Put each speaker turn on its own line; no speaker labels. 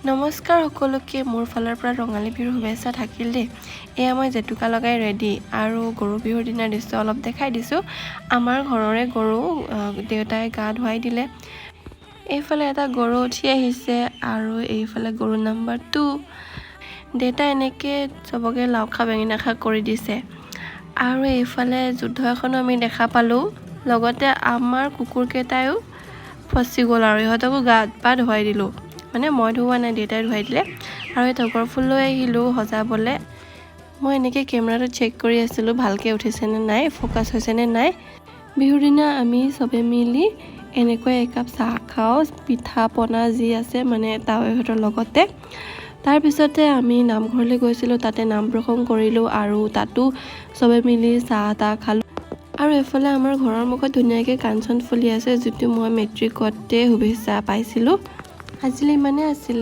নমস্কাৰ সকলোকে মোৰ ফালৰ পৰা ৰঙালী বিহুৰ শুভেচ্ছা থাকিল দেই। এয়া মই জেতুকা লগাই ৰেডি আৰু গৰু বিহুৰ দিনাৰ দৃশ্য অলপ দেখাই দিছোঁ। আমাৰ ঘৰৰে গৰু দেউতাই গা ধুৱাই দিলে। এইফালে এটা গৰু উঠি আহিছে আৰু এইফালে গৰু নাম্বাৰ 2। দেউতাই এনেকৈ চবকে লাও খা বেঙেনা খা কৰি দিছে। আৰু এইফালে যুদ্ধ এখনো আমি দেখা পালোঁ। লগতে আমাৰ কুকুৰকেইটাইও ফচি গ'ল আৰু ইহঁতকো গাত পা ধুৱাই দিলোঁ। মানে মই ধুওৱা নাই, দেউতাই ধুৱাই দিলে। আৰু এই তগৰ ফুল লৈ আহিলোঁ সজাবলৈ। মই এনেকৈ কেমেৰাটো চেক কৰি আছিলোঁ ভালকৈ উঠিছেনে নাই, ফ'কাছ হৈছেনে নাই। বিহুৰ দিনা আমি চবে মিলি এনেকৈ একাপ চাহ খাওঁ, পিঠা পনা যি আছে মানে তাৱৈহঁতৰ লগতে। তাৰপিছতে আমি নামঘৰলৈ গৈছিলোঁ, তাতে নাম প্ৰসংগ কৰিলোঁ আৰু তাতো চবে মিলি চাহ তাহ খালোঁ। আৰু এফালে আমাৰ ঘৰৰ মুখত ধুনীয়াকৈ কাঞ্চন ফুলি আছে, যিটো মই মেট্ৰিকতে শুভেচ্ছা পাইছিলোঁ। আজিলৈ ইমানেই আছিলে।